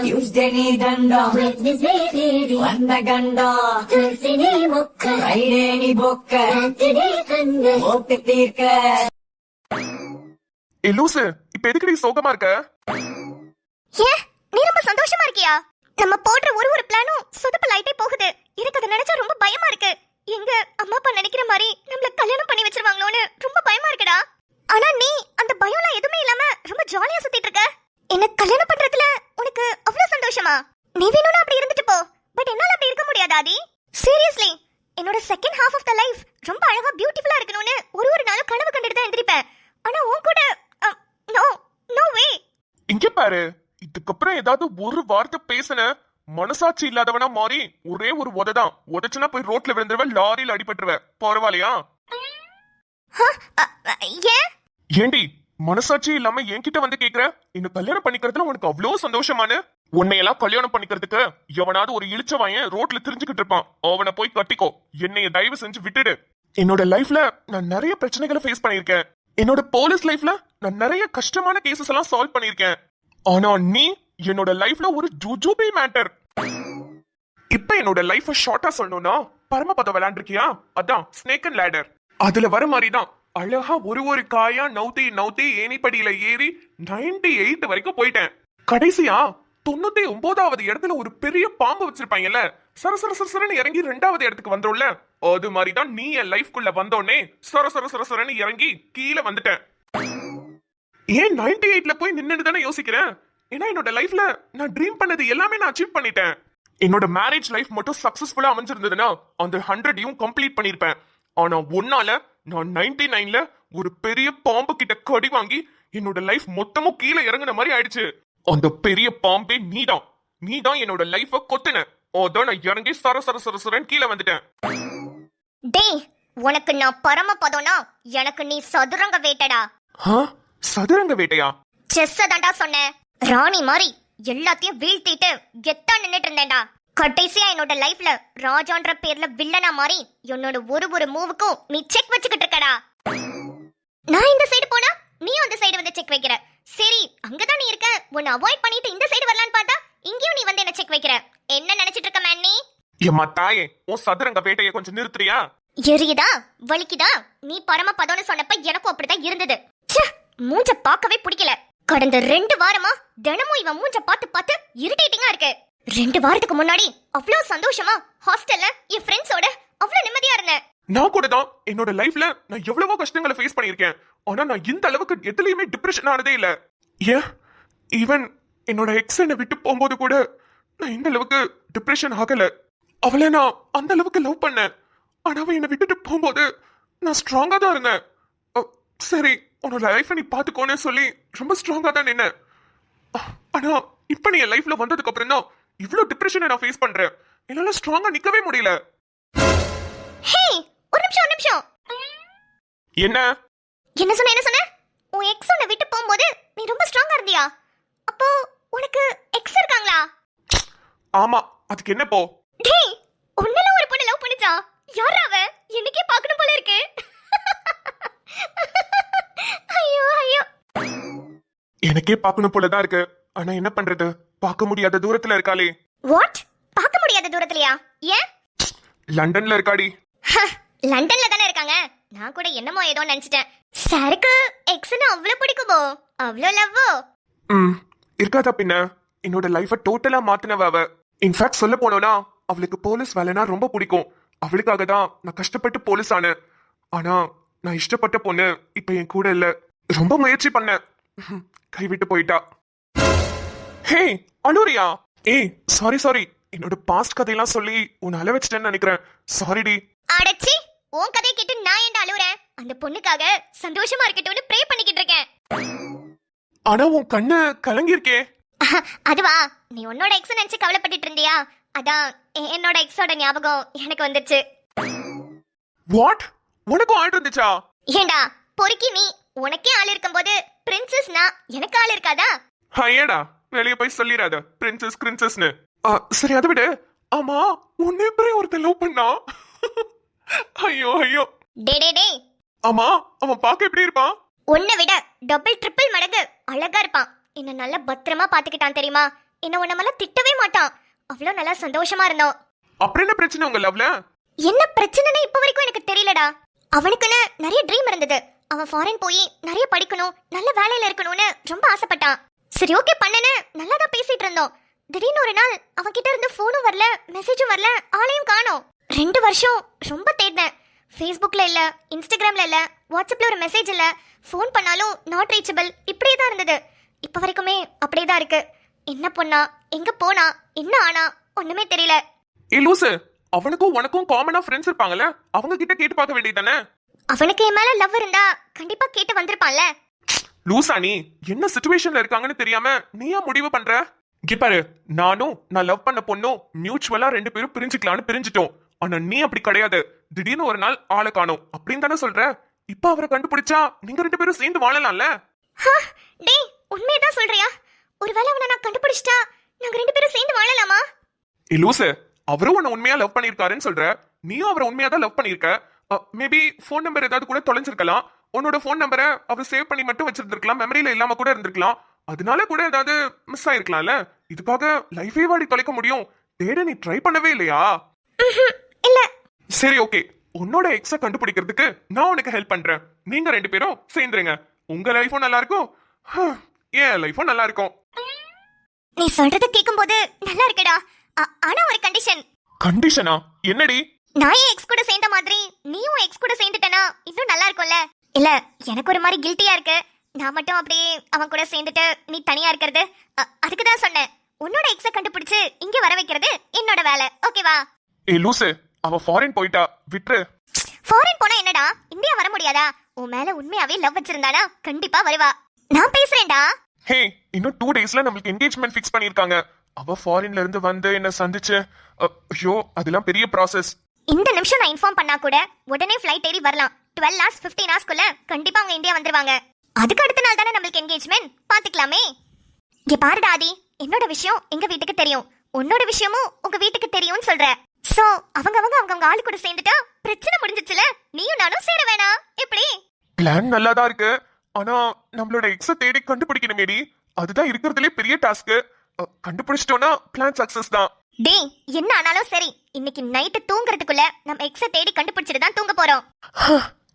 Tuesday நீ தண்டம், Wednesday தேடி வந்த கண்டம், Thursday நீ மொக்க, Friday நீ பொக்க, Saturday Sunday ஓட்டு தீர்க்க. ஏ லூசு, இப்ப எதுக்கு நீ சோகமா இருக்க? ஏன் நீ ரொம்ப சந்தோஷமா இருக்கியா? நம்ம போடுற ஒரு பிளானும் சொதப்பல் ஆயிட்டே போகுது. எனக்கு அதை நினைச்சா ரொம்ப பயமா இருக்கு. எங்க அம்மா அப்பா நினைக்கிற மாதிரி நம்மள கல்யாணம் பண்ணி வச்சிருவாங்களோன்னு ரொம்ப பயமா இருக்குடா. ஆனா நீ அந்த பயம்லாம் எதுவுமே இல்லாம ரொம்ப ஜாலியா சுத்திட்டு இருக்க. என்ன கல்யாணம் பண்றதுல உனக்கு அவ்வளவு சந்தோஷமா? நீ வேணும்னா அப்படி இருந்துட்டு போ. பட் என்னால அப்படி இருக்க முடியாது ஆதி. சீரியஸ்லி என்னோட second half of the life ரொம்ப அழகா பியூட்டிஃபுல்லா இருக்கணும்னு ஒரு நாளும் கனவு கண்டுட்டு தான் எந்திரிப்பேன். ஆனா உன் கூட நோ நோ வே. இங்க பாரு, இதுக்கப்புறம் ஏதாவது ஒரு வார்த்தை பேசுன மனசாட்சி இல்லாதவனா மாறி ஒரே ஒரு உததான் உதச்சுனா போய் ரோட்ல விழுந்துருவ, லாரியில அடிபட்டுருவ. பரவாயில்லையா? ஏன் ஏண்டி மனசாட்சி இல்லாம என்கிட்ட வந்து கேக்குற? இன்னும் கல்யாணம் பண்ணிக்கிறதுல உனக்கு அவ்வளவு சந்தோஷமான? உன்னையெல்லாம் கல்யாணம் பண்ணிக்கிறதுக்கு எவனாவது ஒரு இழிச்சவாயன் ரோட்ல தெரிஞ்சுக்கிட்டு இருப்பான். அவனை போய் கட்டிக்கோ. என்னைய தயவு செஞ்சு விட்டுடு. என்னோட லைஃப்ல நான் நிறைய பிரச்சனைகளை ஃபேஸ் பண்ணிருக்கேன். என்னோட போலீஸ் லைஃப்ல நான் நிறைய கஷ்டமான கேசஸ் எல்லாம் சால்வ் பண்ணிருக்கேன். ஆனா நீ என்னோட லைஃப்ல ஒரு ஜூஜூபி மேட்டர். இப்ப என்னோட லைஃப ஷார்ட்டா சொல்லணும்னா, பரமபதம் விளையாண்டுருக்கியா? அதான் ஸ்னேக் அண்ட் லேடர். அதுல வர மாதிரிதான் அழகா ஒரு காயா நவுத்தி ஏணிப்படியில ஏறி 98 வரைக்கும் போயிட்டேன். கடைசியா 99வது இடத்துல ஒரு பெரிய பாம்பு வச்சிருப்பாங்கல்ல, சரசரன்னு இறங்கி 2வது இடத்துக்கு வந்தோம்ல, அது மாதிரிதான் நீ என் லைஃப்குள்ள வந்தோடனே சரசரன்னு இறங்கி கீழே வந்துட்டேன். ஏன் 98ல போய் நின்னு தானே யோசிக்கிறேன். ஏன்னா என்னோட லைஃப்ல நான் ட்ரீம் பண்ணது எல்லாமே நான் அச்சீவ் பண்ணிட்டேன். என்னோட மேரேஜ் லைஃப் மட்டும் சக்சஸ்ஃபுல்லா அமைஞ்சிருந்ததுன்னா அந்த 100யும் கம்ப்ளீட் பண்ணிருப்பேன். ஆனா ஒன்னால நான் 99ல ஒரு பெரிய பாம்பு கிட்ட கடி வாங்கி என்னோட லைஃப் மொத்தமும் கீழே இறங்குன மாதிரி ஆயிடுச்சு. அந்த பெரிய பாம்பே நீதான் என்னோட லைஃப கொத்துன. அதான் நான் இறங்கி சரசரன்னு கீழே வந்துட்டேன். டேய், உனக்கு நான் பரமபதம்னா எனக்கு நீ சதுரங்க வேட்டடா. சதுரங்க வேட்டையா? செஸ் தான்டா சொன்னேன். ராணி மாதிரி எல்லாத்தையும் வீழ்த்திட்டு கெத்தா நின்னுட்டு இருந்தேன்டா. கடைசியா என்னோட லைஃப்ல ராஜான்ற பேர்ல வில்லனா மாதிரி என்னோட ஒரு மூவுக்கும் நீ செக் வச்சுக்கிட்டு இருக்கடா. நான் இந்த சைடு போனா நீ அந்த சைடு வந்து செக் வைக்கிற. சரி, அங்கதான் நீ இருக்க, உன்னை அவாய்ட் பண்ணிட்டு இந்த சைடு வரலான்னு பார்த்தா இங்கேயும் நீ வந்து என்ன செக் வைக்கிற. என்ன நினைச்சிட்டு இருக்க மேன் நீ? ஏமா தாயே, உன் சதுரங்க வேட்டையை கொஞ்சம் நிறுத்துறியா? எரியுதா வலிக்குதா? நீ பரமபதம்னு சொன்னப்ப எனக்கும் அப்படிதான் இருந்தது. மூஞ்ச பார்க்கவே பிடிக்கல. கடந்த 2 வாரமா தினமும் இவன் மூஞ்ச பார்த்து இரிட்டேட்டிங்கா இருக்கு. 2 வாரத்துக்கு முன்னாடி அவ்வளவு சந்தோஷமா ஹாஸ்டல்ல என் ஃப்ரெண்ட்ஸோட அவ்வளவு நிம்மதியா இருந்தேன். நான் கூட தான் என்னோட லைஃப்ல நான் எவ்வளவோ கஷ்டங்களை ஃபேஸ் பண்ணிருக்கேன். ஆனா நான் இந்த அளவுக்கு எதுலயுமே டிப்ரெஷன் ஆனதே இல்ல. ஏன் ஈவன் என்னோட எக்ஸ் என்னை விட்டு போகும்போது கூட நான் இந்த அளவுக்கு டிப்ரெஷன் ஆகல. அவளை நான் அந்த அளவுக்கு லவ் பண்ணேன். ஆனா அவன் என்னை விட்டுட்டு போகும்போது நான் ஸ்ட்ராங்கா தான் இருந்தேன். சரி, உன்னோட லைஃபை நீ பாத்துக்கோன்னு சொல்லி ரொம்ப ஸ்ட்ராங்கா தான் நின்ன. ஆனா இப்ப நீ என் லைஃப்ல வந்ததுக்கு அப்புறம் தான் இவ்வளவு டிப்ரெஷனை நான் ஃபேஸ் பண்றேன். என்னால ஸ்ட்ராங்கா நிக்கவே முடியல. ஹே, ஒரு நிமிஷம். என்ன சொன்ன? உன் எக்ஸ் உன்னை விட்டு போகும்போது நீ ரொம்ப ஸ்ட்ராங்கா இருந்தியா? அப்போ உனக்கு எக்ஸ் இருக்காங்களா? ஆமா, அதுக்கு என்ன போ? டேய், உன்னல ஒரு பொண்ணு லவ் பண்ணிச்சா? யாரா அவ? எனக்கே பார்க்கணும் போல இருக்கு. ஐயோ. எனக்கே பார்க்கணும் போலதான் இருக்கு. ஆனா என்ன பண்றது, பார்க்க முடியாத தூரத்துல இருக்காளே. வாட்? பார்க்க முடியாத தூரத்துலயா? ஏன்? லண்டன்ல இருக்காடி. லண்டன்ல தானே இருக்காங்க. நான் கூட என்னமோ ஏதோ நினைச்சிட்டேன். சாருக்கு எக்ஸ்னா அவ்வளவு பிடிக்குமோ? அவ்வளவு லவ்வோ? இருக்காதா பின்ன. என்னோட லைஃப டோட்டலா மாத்தினவ அவ. இன்ஃபேக்ட் சொல்ல போனோம்னா அவளுக்கு போலீஸ் வேலைனா ரொம்ப பிடிக்கும். அவளுக்காக தான் நான் கஷ்டப்பட்டு போலீஸ் ஆனேன். ஆனா நான் இஷ்டப்பட்ட பொண்ணு இப்ப என் கூட இல்ல. ரொம்ப முயற்சி பண்ணேன், கைவிட்டு போயிட்டா. ஹே அலூரியா? ஏய் சாரி, என்னோட பாஸ்ட் கதையெல்லாம் சொல்லி உன்னை அழ வச்சிட்டேன்னு நினைக்கிறேன். சாரிடி. அடச்சி, உன் கதையை கேட்டு நான் ஏன்டா அழுவுறேன்? அந்த பொண்ணுக்காக சந்தோஷமா இருக்கட்டும்னு ப்ரே பண்ணிக்கிட்டு இருக்கேன். ஆனா உன் கண்ணு கலங்கி இருக்கே. அதுவா, நீ உன்னோட எக்ஸ் நினைச்சு கவலைப்பட்டுட்டு இருந்தியா? அதான் என்னோட எக்ஸோட ஞாபகம் எனக்கு வந்துச்சு. வாட்? உனக்கும் ஆள் இருந்துச்சா? ஏண்டா பொறுக்கி, நீ உனக்கே ஆள் இருக்கும்போது பிரின்சஸ்னா எனக்கு ஆள் இருக்காதா? ஏடா வெளிய போய் சொல்லிராத பிரின்சஸ்னு. சரி அதை விட, ஆமா உன்னை எப்படி ஒருத்தன் லவ் பண்ணா? ஐயோ. டே. ஆமா, அவன் பார்க்க எப்படி இருப்பான்? உன்னை விட டபுள் ட்ரிபிள் மடங்கு அழகா இருப்பான். என்ன நல்லா பத்திரமா பாத்துக்கிட்டான் தெரியுமா? என்ன உன்ன மேல திட்டவே மாட்டான். அவ்வளோ நல்லா சந்தோஷமா இருந்தோம். அப்புறம் என்ன பிரச்சனை உங்க லவ்ல? என்ன பிரச்சனைன்னு இப்ப வரைக்கும் எனக்கு தெரியலடா. அவனுக்குன்னு நிறைய ட்ரீம் இருந்தது. அவன் ஃபாரின் போய் நிறைய படிக்கணும், நல்ல வேலையில இருக்கணும்னு ரொம்ப ஆசைப்பட்டான். சரி ஓகே பண்ணனு நல்லா தான் பேசிட்டு இருந்தோம். திடீர்னு ஒரு நாள் அவன் கிட்ட இருந்து போனும் வரல, மெசேஜும் வரல, ஆளையும் காணோம். 2 வருஷம் ரொம்ப தேடினேன். ஃபேஸ்புக்ல இல்ல, இன்ஸ்டாகிராம்ல இல்ல, வாட்ஸ்அப்ல ஒரு மெசேஜ் இல்ல, ஃபோன் பண்ணாலும் நாட் ரீச்சபிள், இப்படியே தான் இருந்தது. இப்ப வரைக்குமே அப்படியே தான் இருக்கு. என்ன பொண்ணா, எங்க போனா, என்ன ஆனா ஒண்ணுமே தெரியல. ஏ லூசு, அவனுக்கும் உனக்கும் காமனா ஃப்ரெண்ட்ஸ் இருப்பாங்கல்ல, அவங்க கிட்ட கேட்டு பார்க்க வேண்டியதானே? அவனுக்கு என் மேல லவ் இருந்தா கண்டிப்பா கேட்டு வந்திருப்பான்ல. லூசா நீ என்ன சிச்சுவேஷன்ல இருக்காங்கன்னு தெரியாம நீயா முடிவு பண்ற? இங்க பாரு, நான் லவ் பண்ண பொண்ணும் மியூச்சுவலா 2 பேரும் பிரிஞ்சுக்கலாம்னு பிரிஞ்சிட்டோம். ஆனா நீ அப்படி கிடையாது. திடீர்னு ஒரு நாள் ஆளை காணோம் அப்படின்னு தானே சொல்ற. இப்ப அவரை கண்டுபிடிச்சா நீங்க 2 பேரும் சேர்ந்து வாழலாம்ல. டேய் உண்மையதான் சொல்றியா? ஒருவேளை அவனை நான் கண்டுபிடிச்சிட்டா நாங்க 2 பேரும் சேர்ந்து வாழலாமா? ஏ லூசு, அவரும் உன்னை உண்மையா லவ் பண்ணிருக்காருன்னு சொல்ற. நீயும் அவரை உண்மையா தான் லவ் பண்ணிருக்க. மேபி ஃபோன் நம்பர் ஏதாவது கூட தொலைஞ்சிருக்கலாம். உன்னோட ஃபோன் நம்பரை அவர் சேவ் பண்ணி மட்டும் வச்சிருந்திருக்கலாம், மெமரியில இல்லாம கூட இருந்திருக்கலாம். அதனால கூட ஏதாவது மிஸ் ஆயிருக்கலாம்ல. இதுக்காக லைஃபே வாடி தொலைக்க முடியும். தேட நீ ட்ரை பண்ணவே இல்லையா? இல்ல. சரி ஓகே, உன்னோட எக்ஸ கண்டுபிடிக்கிறதுக்கு நான் உனக்கு ஹெல்ப் பண்றேன். நீங்க 2 பேரும் சேர்ந்துருங்க. உங்க லைஃபும் நல்லா இருக்கும், ஏன் லைஃபும் நல்லா இருக்கும். நீ சொல்றத கேக்கும்போது நல்லா இருக்குடா. ஆனா ஒரு கண்டிஷன். கண்டிஷனா? என்னடி? நான் என் எக்ஸ் கூட சேர்ந்த மாதிரி நீயும் எக்ஸ் கூட சேர்ந்துட்டனா இன்னும் நல்லா இருக்கும்ல. இல்ல எனக்கு ஒரு மாதிரி கில்ட்டியா இருக்கு. நான் மட்டும் அப்படியே அவன் கூட சேர்ந்துட்டு நீ தனியா இருக்கிறது. அதுக்கு தான் சொன்னேன். உன்னோட எக்ஸ கண்டுபிடிச்சு இங்க வர வைக்கிறது என்னோட வேலை. ஓகேவா? ஏ லூசு, அவ ஃபாரின் போயிட்டா, விட்டுரு. ஃபாரின் போனா என்னடா, இந்தியா வர முடியாதா? உன் மேல உண்மையாவே லவ் வச்சிருந்தானா கண்டிப்பா வருவா. நான் பேசுறேன்டா. ஹே, இன்னும் 2 டேஸ்ல நம்மளுக்கு என்கேஜ்மெண்ட் ஃபிக்ஸ் பண்ணிருக்காங்க. அவ ஃபாரின்ல இருந்து வந்து என்ன சந்திச்சு, ஐயோ அதெல்லாம் பெரிய ப்ராசஸ். இந்த நிமிஷம் நான் இன்ஃபார்ம் பண்ணா கூட உடனே ஃளைட் ஏறி வரலாம். 12 hours 15 hours குள்ள கண்டிப்பா அவங்க இந்தியா வந்துருவாங்க. அதுக்கு அடுத்த நாள் தானே நம்மளுக்கு என்கேஜ்மெண்ட், பாத்துக்கலாமே. இங்க பாருடா ஆதி, என்னோட விஷயம் எங்க வீட்டுக்கு தெரியும், உன்னோட விஷயமும் உங்க வீட்டுக்கு தெரியும்னு சொல்ற. சோ அவங்க ஆளு கூட சேர்ந்துட்டா பிரச்சனை முடிஞ்சிச்சுல. நீயும் நானும் சேர வேணாம் எப்படி? பிளான் நல்லாதான் இருக்கு. ஆனா நம்மளோட எக்ஸ தேடி கண்டுபிடிக்கணுமேடி. அதுதான் இருக்கிறதுலே பெரிய டாஸ்க். கண்டுபிடிச்சிட்டோம்னா பிளான் சக்சஸ் தான். டேய் என்ன ஆனாலும் சரி, இன்னைக்கு நைட்டு தூங்குறதுக்குள்ள நம்ம எக்ஸ தேடி கண்டுபிடிச்சிட்டு தான் தூங்க போறோம்.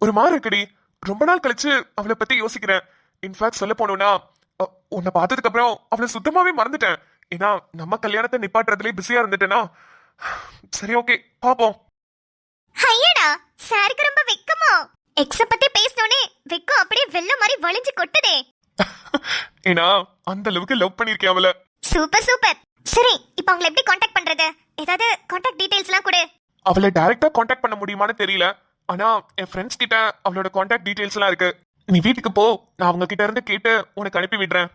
ஒரு மாதிரி இருக்குடி. ரொம்ப நாள் கழிச்சு அவளை பத்தி யோசிக்கிறேன். இன்ஃபேக்ட் சொல்ல போனோம்னா, உன்னை பார்த்ததுக்கு அப்புறம் அவளை சுத்தமாவே மறந்துட்டேன். ஏன்னா நம்ம கல்யாணத்தை நிப்பாட்டுறதுலயே பிஸியா இருந்துட்டேனா. சரி ஓகே பாப்போம். ஐயடா சாருக்கு ரொம்ப வெக்கமா? எக்ஸ பத்தி பேசணுனே வெக்கம் அப்படியே வெள்ள மாதிரி வலிஞ்சு கொட்டுதே. ஏன்னா அந்த அளவுக்கு லவ் பண்ணிருக்கேன் அவளை. Super super. சரி இப்போ அவங்களை எப்படி காண்டாக்ட் பண்றது? ஏதாவது காண்டாக்ட் டீடைல்ஸ்லாம் கொடு. அவளை டைரக்டா காண்டாக்ட் பண்ண முடியுமான்னு தெரியல. ஆனா என் ஃப்ரெண்ட்ஸ் கிட்ட அவளோட காண்டாக்ட் டீடைல்ஸ் எல்லாம் இருக்கு. நீ வீட்டுக்கு போ, நான் அவங்க கிட்ட இருந்து கேட்டு உனக்கு அனுப்பி விடுறேன்.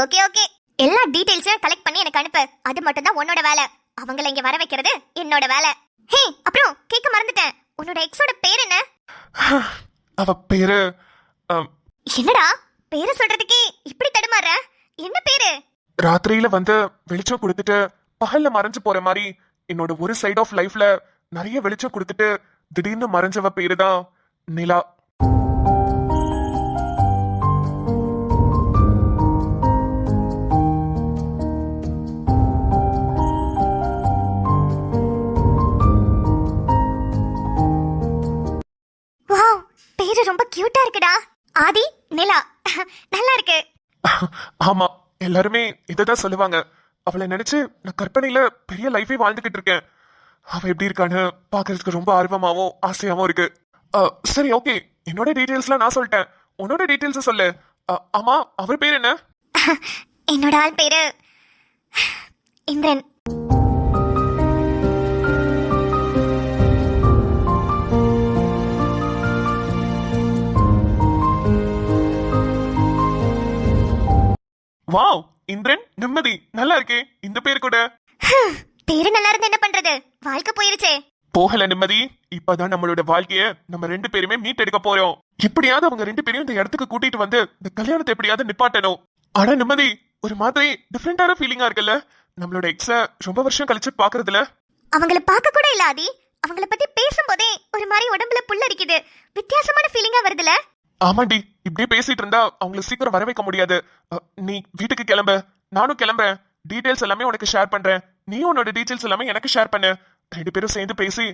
Okay okay. எல்லா டீடைல்ஸையும் கலெக்ட் பண்ணி எனக்கு அனுப்பு. அது மட்டும் தான் உன்னோட வேலை. அவங்கள இங்க வர வைக்கிறது என்னோட வேலை. ஹே அப்புறம் கேட்க மறந்துட்டேன், உன்னோட எக்ஸோட பேர் என்ன? அவ பேரு என்னடா பேரு சொல்றதுக்கே இப்படி தடுமாற? என்ன பேரு? ராத்திரியில வந்து வெளிச்சம் கொடுத்துட்டு பகல்ல மறைஞ்சு போற மாதிரி என்னோட ஒரு சைட் ஆஃப் லைஃப்ல நிறைய வெளிச்சம் கொடுத்துட்டு திடீர்னு மறைஞ்சவ பேரு தான் நிலா. வாவ் பேரு ரொம்ப கியூட்டா இருக்குடா. ஆதி நிலா நல்லா இருக்கு. ஆமா, எல்லாருமே இததான் சொல்லுவாங்க. அவளை நினைச்சு நான் கற்பனையில பெரிய லைஃபே வாழ்ந்துகிட்டு இருக்கேன். அவ எப்படி இருக்கான்னு பாக்குறதுக்கு ரொம்ப ஆர்வமாவும் ஆசையாவும் இருக்கு. சரி ஓகே, என்னோட டீடைல்ஸ்லாம் நான் சொல்லிட்டேன். உன்னோட டீடைல்ஸ் சொல்லு. ஆமா, அவர் பேர் என்ன? என்னோட ஆள் பேரு இந்திரன். வாவ், இந்திரன், நிம்மதி, நல்லா இருக்கே இந்த பேர் கூட. பேரு நல்லா இருந்து என்ன பண்றது, வாழ்க்கை போயிருச்சே. போகல நிம்மதி, இப்பதான் நம்மளோட வாழ்க்கைய நம்ம 2 பேருமே மீட் எடுக்க போறோம். எப்படியாவது அவங்க 2 பேரையும் இந்த இடத்துக்கு கூட்டிட்டு வந்து இந்த கல்யாணத்தை எப்படியாவது நிப்பாட்டணும். ஆனா நிம்மதி, ஒரு மாதிரி டிஃப்ரெண்டான ஃபீலிங்கா இருக்குல்ல நம்மளோட எக்ஸ ரொம்ப வருஷம் கழிச்சு பாக்குறதுல. அவங்கள பார்க்க கூட இல்ல ஆதி, அவங்கள பத்தி பேசும்போதே ஒரு மாதிரி உடம்புல புல்லரிக்குது. வித்தியாசமான ஃபீலிங்கா வருதுல. ஆமாண்டி, இப்படியே பேசிட்டு இருந்தா அவங்களை சீக்கிரம் வர வைக்க முடியாது. நீ வீட்டுக்கு கிளம்பு, நானும் கிளம்புறேன். டீடைல்ஸ் எல்லாமே உனக்கு ஷேர் பண்றேன். நீ உன்னோட டீடைல்ஸ் எல்லாமே எனக்கு ஷேர் பண்ணு. 2 பேரும் சேர்ந்து பேசி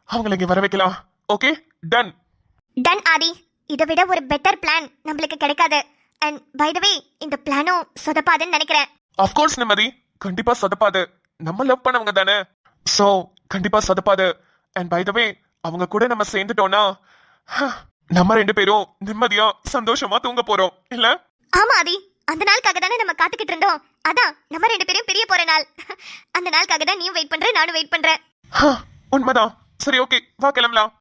அவங்கள இங்க வர வைக்கலாம். Okay, done. டன் ஆதி. இதை விட ஒரு பெட்டர் பிளான் நம்மளுக்கு கிடைக்காது. அண்ட் பை த வே, இந்த பிளானும் சொதப்பாதுன்னு நினைக்கிறேன். அஃப்கோர்ஸ் நிம்மதி, கண்டிப்பா சொதப்பாது. நம்ம லவ் பண்ணவங்க தானே, சோ கண்டிப்பா சொதப்பாது. அண்ட் பை த வே, அவங்க கூட நம்ம சேர்ந்துட்டோம்னா நம்ம 2 பேரும் நிம்மதியா சந்தோஷமா தூங்க போறோம் இல்ல? ஆமா ஆதி, அந்த நாளுக்காக தானே நம்ம காத்துக்கிட்டு இருந்தோம். அதான் நம்ம 2 பேரும் பிரிய போற நாள். அந்த நாளுக்காக தான் நீயும் வெயிட் பண்ற, நானும் வெயிட் பண்றேன். உண்மைதான். சரி, ஓகே, வா கிளம்பலாம்.